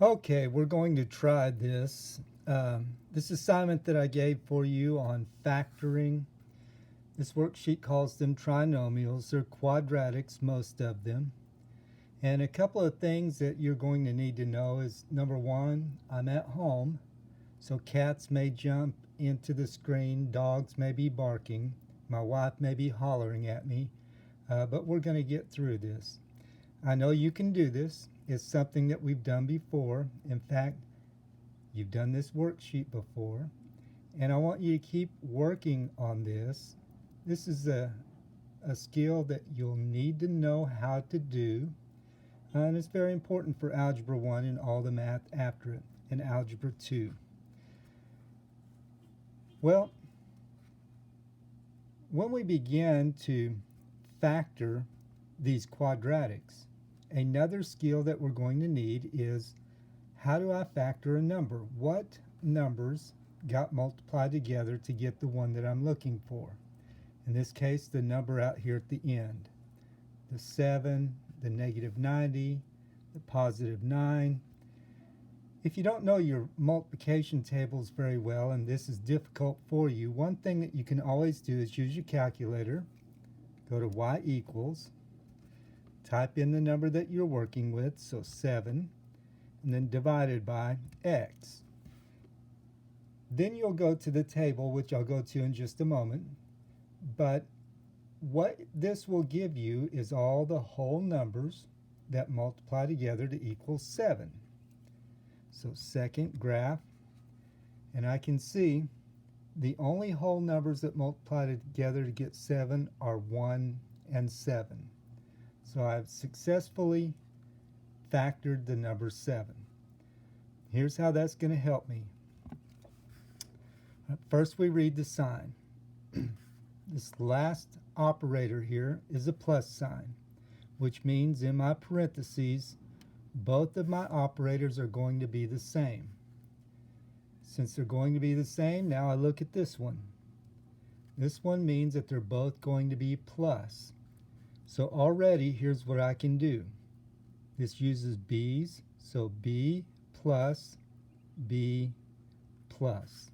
Okay, we're going to try this assignment that I gave for you on factoring. This worksheet calls them trinomials. They're quadratics, most of them. And a couple of things that you're going to need to know is, number one, I'm at home, so cats may jump into the screen, dogs may be barking, my wife may be hollering at me, but we're going to get through this. I know you can do this. It's something that we've done before. In fact, you've done this worksheet before, and I want you to keep working on this. This is a skill that you'll need to know how to do, and it's very important for Algebra 1 and all the math after it, and Algebra 2. Well, when we begin to factor these quadratics, another skill that we're going to need is, how do I factor a number? What numbers got multiplied together to get the one that I'm looking for? In this case, the number out here at the end. The 7, the negative 90, the positive 9. If you don't know your multiplication tables very well and this is difficult for you, one thing that you can always do is use your calculator, go to y equals, type in the number that you're working with, so 7, and then divided by x. Then you'll go to the table, which I'll go to in just a moment, but what this will give you is all the whole numbers that multiply together to equal 7. So second graph, and I can see the only whole numbers that multiply together to get 7 are 1 and 7. So I've successfully factored the number 7. Here's how that's going to help me. First, we read the sign. This last operator here is a plus sign, which means in my parentheses, both of my operators are going to be the same. Since they're going to be the same, now I look at this one. This one means that they're both going to be plus. So already, here's what I can do. This uses b's, so b plus b plus.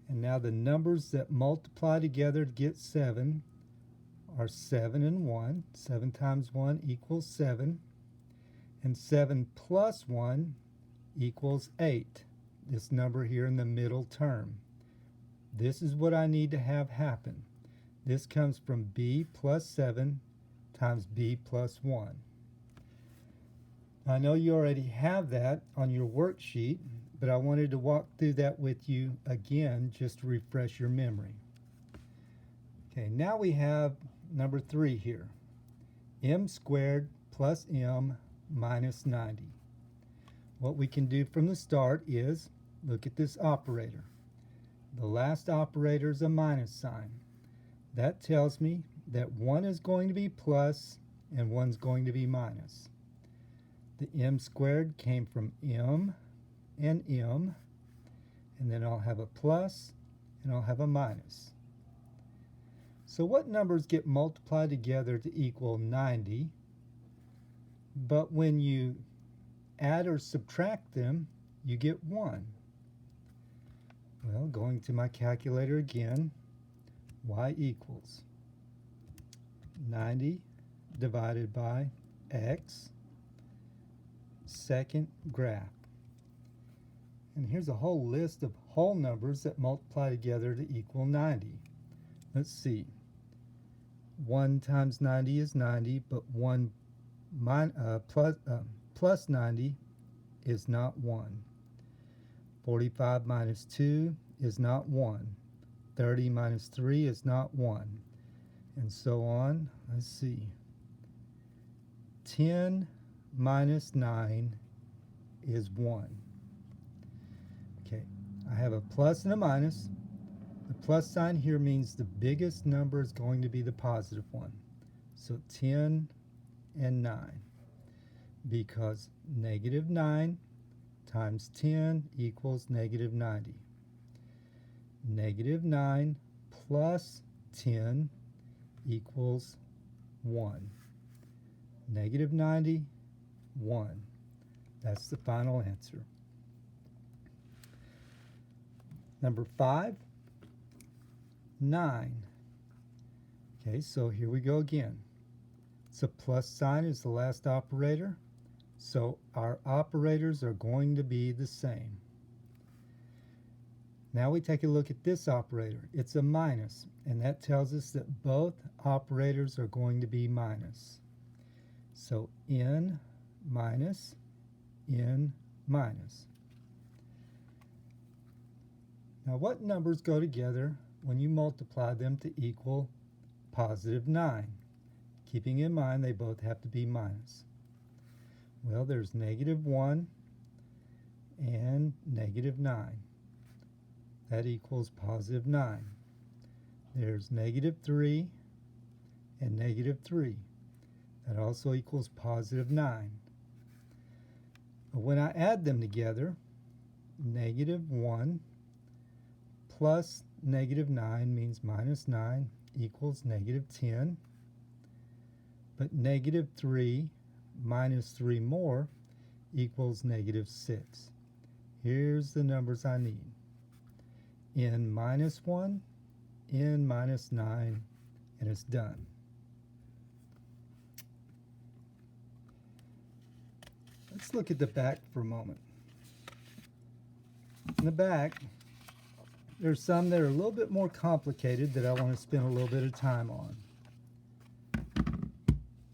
And now the numbers that multiply together to get 7 are 7 and 1. 7 times 1 equals 7. And 7 plus 1 equals 8. This number here in the middle term. This is what I need to have happen. This comes from b plus 7 times b plus 1. I know you already have that on your worksheet, but I wanted to walk through that with you again just to refresh your memory. Okay, now we have number 3 here. M squared plus m minus 90. What we can do from the start is look at this operator. The last operator is a minus sign. That tells me that one is going to be plus and one's going to be minus. The m squared came from m, and then I'll have a plus and I'll have a minus. So what numbers get multiplied together to equal 90, but when you add or subtract them, you get 1? Well, going to my calculator again, y equals 90 divided by x, second graph. And here's a whole list of whole numbers that multiply together to equal 90. Let's see. 1 times 90 is 90, but 1 plus 90 is not 1. 45 minus 2 is not 1. 30 minus 3 is not 1. And so on. Let's see. 10 minus 9 is 1. Okay, I have a plus and a minus. The plus sign here means the biggest number is going to be the positive one. So 10 and 9. Because negative 9 times 10 equals negative 90. Negative 9 plus 10 equals 1. Negative 90, 1. That's the final answer. Number 5, 9. Okay, so here we go again. So plus sign is the last operator, so our operators are going to be the same. Now we take a look at this operator. It's a minus, and that tells us that both operators are going to be minus. So n minus n minus. Now what numbers go together when you multiply them to equal positive 9? Keeping in mind they both have to be minus. Well, there's negative 1 and negative 9. That equals positive 9. There's negative 3 and negative 3. That also equals positive 9. But when I add them together, negative 1 plus negative 9 means minus 9 equals negative 10. But negative 3 minus 3 more equals negative 6. Here's the numbers I need. N minus 1, n minus 9, and it's done. Let's look at the back for a moment. In the back, there's some that are a little bit more complicated that I want to spend a little bit of time on.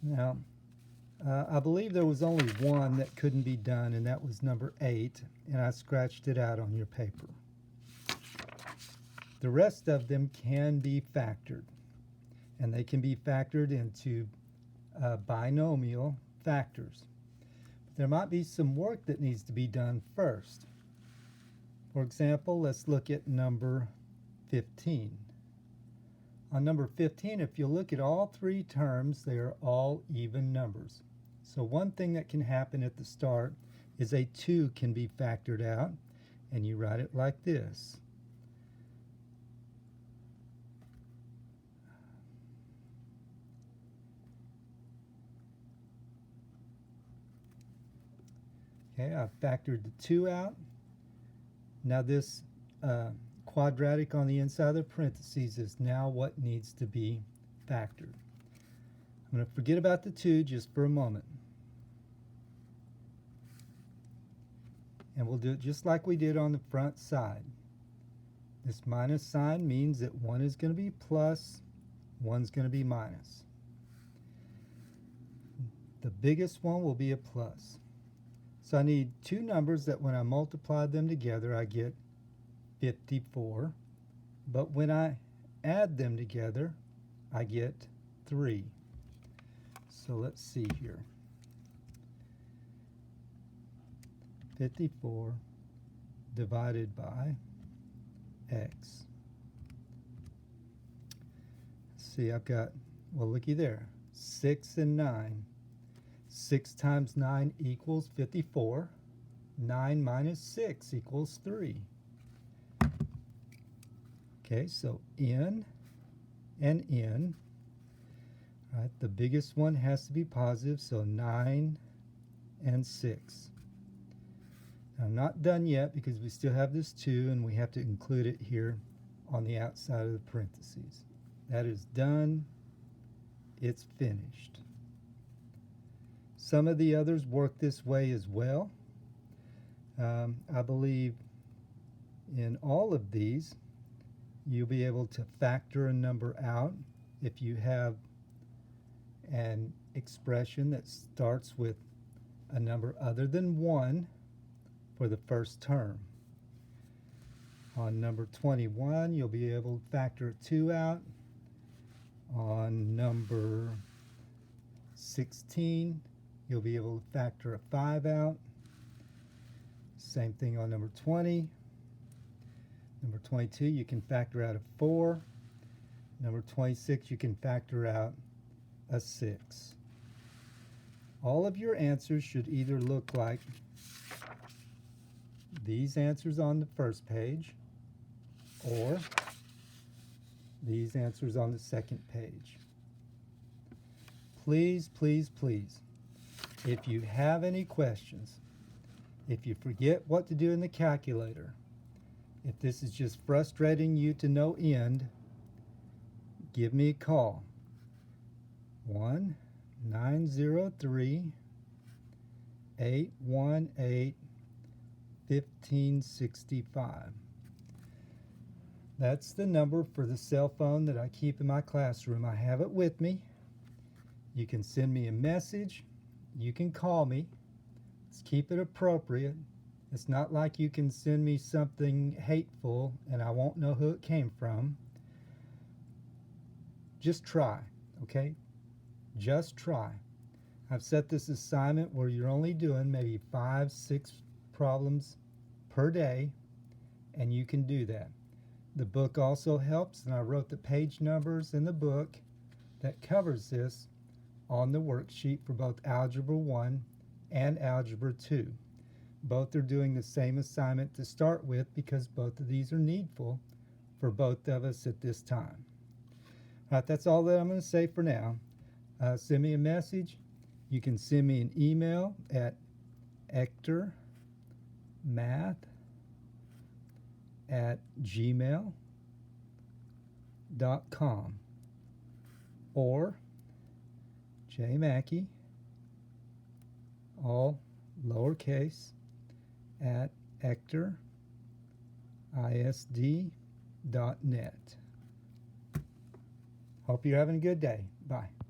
Now, I believe there was only one that couldn't be done, and that was number 8, and I scratched it out on your paper. The rest of them can be factored, and they can be factored into binomial factors. There might be some work that needs to be done first. For example, let's look at number 15. On number 15, if you look at all three terms, they are all even numbers. So one thing that can happen at the start is a 2 can be factored out, and you write it like this. Okay, I've factored the 2 out. Now this quadratic on the inside of the parentheses is now what needs to be factored. I'm going to forget about the 2 just for a moment. And we'll do it just like we did on the front side. This minus sign means that one is going to be plus, one's going to be minus. The biggest one will be a plus. So I need two numbers that when I multiply them together I get 54, but when I add them together I get 3. So let's see here. 54 divided by x. Let's see, I've got, well, looky there, 6 and 9. 6 times 9 equals 54. 9 minus 6 equals 3. Okay, so n and n. All right, the biggest one has to be positive, so 9 and 6. Now, I'm not done yet because we still have this 2 and we have to include it here on the outside of the parentheses. That is done. It's finished. Some of the others work this way as well. I believe in all of these you'll be able to factor a number out if you have an expression that starts with a number other than 1 for the first term. On number 21, you'll be able to factor a 2 out. On number 16, you'll be able to factor a 5 out. Same thing on number 20. Number 22, you can factor out a 4. Number 26, you can factor out a 6. All of your answers should either look like these answers on the first page or these answers on the second page. Please, please, please, if you have any questions, If you forget what to do in the calculator, if this is just frustrating you to no end, give me a call. 1-903-818-1565. That's the number for the cell phone that I keep in my classroom. I have it with me. You can send me a message. You can call me. Let's keep it appropriate. It's not like you can send me something hateful and I won't know who it came from. Just try, okay? Just try. I've set this assignment where you're only doing maybe 5-6 problems per day, and you can do that. The book also helps, and I wrote the page numbers in the book that covers this on the worksheet for both Algebra 1 and Algebra 2. Both are doing the same assignment to start with because both of these are needful for both of us at this time. All right, that's all that I'm going to say for now. Send me a message. You can send me an email at ectormath@gmail.com or jmackey, all lowercase, at ectorisd.net. Hope you're having a good day. Bye.